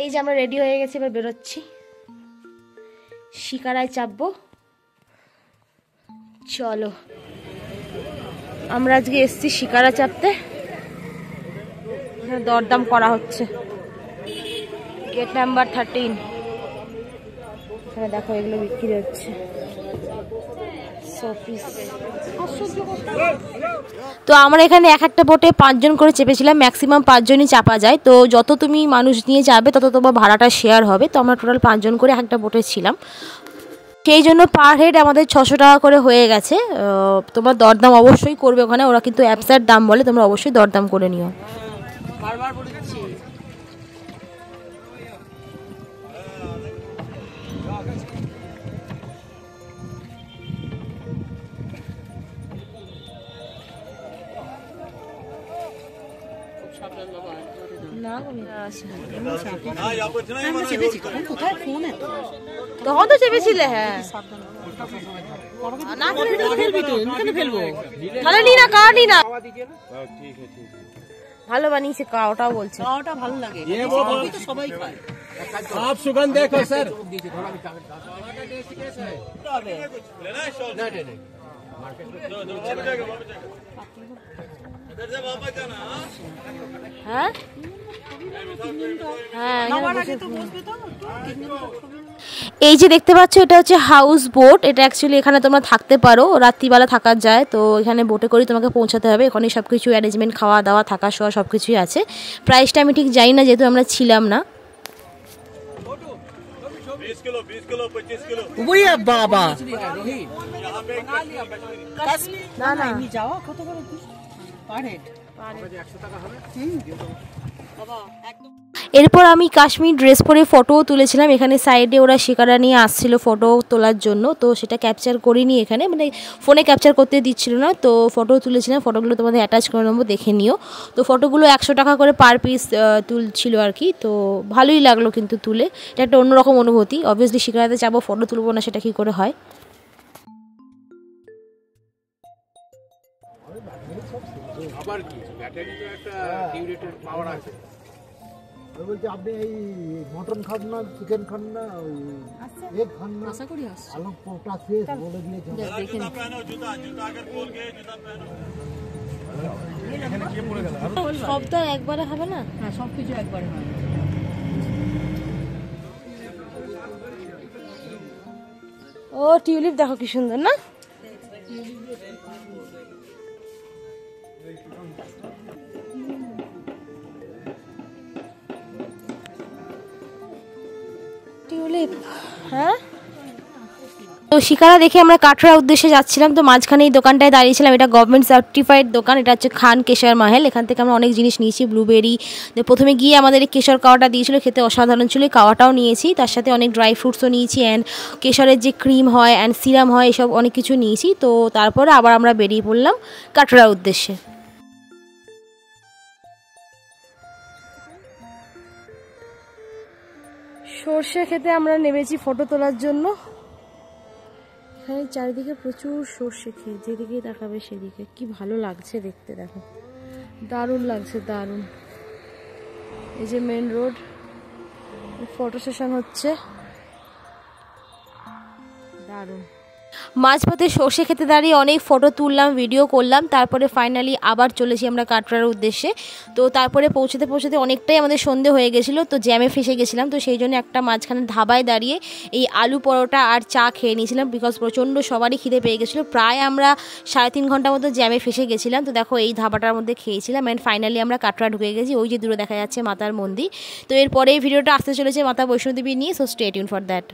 এই যে আমরা রেডি হয়ে গেছি, এবার বেরোচ্ছি, শিকারায় চাপবো। চলো, আমরা আজকে এসছি শিকারা চাপতে, দরদাম করা হচ্ছে। Gate number 13। এখানে দেখো এগুলো বিক্রি হচ্ছে। তো আমরা এখানে এক একটা বোটে 5 জন করে চেপেছিলাম, ম্যাক্সিমাম 5 জনই চাপা যায়। তো যত তুমি মানুষ নিয়ে যাবে তত তোমার ভাড়াটা শেয়ার হবে। তো আমরা টোটাল 5 জন করে একটা বোটে ছিলাম, সেই জন্য পার হেড আমাদের 600 টাকা করে হয়ে গেছে। তোমরা দরদাম অবশ্যই করবে ওখানে, ওরা কিন্তু অ্যাপসার দাম বলে, তোমরা অবশ্যই দরদাম করে নিও। তখন তো চেপেছিলে, হ্যাঁ তাহলে নি না, কার নি না, ভালো বানিয়েছে কাওটাও, বলছে কাওটা ভালো লাগে, সবাই খায়। आप सुगंध देखो सर, হ্যাঁ এই যে দেখতে পাচ্ছ এটা হচ্ছে হাউস বোট। এটা অ্যাকচুয়ালি এখানে তোমরা থাকতে পারো, রাত্রিবেলা থাকা যায়। তো এখানে বোটে করে তোমাকে পৌঁছাতে হবে, এখানে সব কিছু অ্যারেঞ্জমেন্ট, খাওয়া দাওয়া, থাকা শোয়া সব কিছুই আছে। প্রাইসটা আমি ঠিক জানি না, যেহেতু আমরা ছিলাম না। 20 किलो 25 किलो বাবা না না যাও, কত করে পার হেড 100 টাকা হবে বাবা একদম। এরপর আমি কাশ্মীর ড্রেস পরে ফটোও তুলেছিলাম। এখানে সাইডে ওরা শিকারা নিয়ে আসছিল ফটো তোলার জন্য, তো সেটা ক্যাপচার করিনি এখানে, মানে ফোনে ক্যাপচার করতে দিচ্ছিল না। তো ফটো তুলেছিলাম, ফটোগুলো তোমাদের অ্যাটাচ করে নেবো, দেখে নিও। তো ফটোগুলো 100 টাকা করে পার পিস তুলছিল আর কি। তো ভালোই লাগলো কিন্তু তুলে, এটা একটা অন্যরকম অনুভূতি। অবভিয়াসলি শিকারাতে যাবো, ফটো তুলবো না সেটা কী করে হয়। আবার কি ব্যাটারি তো একটা ডিউরেটর পাওয়ার আছে। বলতে আপনি এই মটন খান না, চিকেন খান না, এগ খান না, আশা করি আসছে আলু পোটা শেষ বলে দিয়েছে। দেখেন জুতা আগে খোল কে জুতা পহনো, এখানে কি পড়ে গেল? সব তো একবারে হবে না, হ্যাঁ সব কিছু একবারে হবে। ও টিউলিপ দেখো কি সুন্দর না, টিউলিপ। হ্যাঁ, তো শিকারা দেখে আমরা কাটরার উদ্দেশ্যে যাচ্ছিলাম। তো মাঝখানে এই দোকানটায় দাঁড়িয়েছিলাম, এটা গভর্নমেন্ট সার্টিফাইড দোকান। এটা হচ্ছে খান কেশর মাহেল। এখান থেকে আমরা অনেক জিনিস নিয়েছি, ব্লুবেরি। প্রথমে গিয়ে আমাদের এই কেশর কাওয়াটা দিয়েছিল, খেতে অসাধারণ ছিল। কাওয়াটাও নিয়েছি, তার সাথে অনেক ড্রাই ফ্রুটসও নিয়েছি, অ্যান্ড কেশরের যে ক্রিম হয় অ্যান্ড সিরাম হয়, এসব অনেক কিছু নিয়েছি। তো তারপরে আবার আমরা বেরিয়ে পড়লাম কাটরার উদ্দেশ্যে। সর্ষে খেতে আমরা নেমেছি ফটো তোলার জন্য। এখানে চারিদিকে প্রচুর সর্ষে ক্ষেত, যেদিকেই তাকাবে সেদিকে। কি ভালো লাগছে দেখতে, দেখো দারুণ লাগছে, দারুণ। এই যে মেন রোড, ফটো সেশন হচ্ছে, দারুণ। মাঝপথে সর্ষে খেতে দাঁড়িয়ে অনেক ফটো তুললাম, ভিডিও করলাম। তারপরে ফাইনালি আবার চলেছি আমরা কাটরার উদ্দেশ্যে। তো তারপরে পৌঁছতে পৌঁছতে অনেকটাই আমাদের সন্ধে হয়ে গেছিলো, তো জ্যামে ফেসে গেছিলাম। তো সেই জন্য একটা মাঝখানে ধাবায় দাঁড়িয়ে এই আলু পরোটা আর চা খেয়ে নিয়েছিলাম, বিকজ প্রচণ্ড সবারই খিদে পেয়ে গেছিলো। প্রায় আমরা 3.5 ঘন্টার মতো জ্যামে ফেসে গেছিলাম। তো দেখো এই ধাবাটার মধ্যে খেয়েছিলাম, অ্যান্ড ফাইনালি আমরা কাটরা ঢুকে গেছি। ওই যে দূরে দেখা যাচ্ছে মাতার মন্দির। তো এরপরে এই ভিডিওটা আসতে চলেছে মাতা বৈষ্ণোদেবী নিয়ে, so stay tune for that.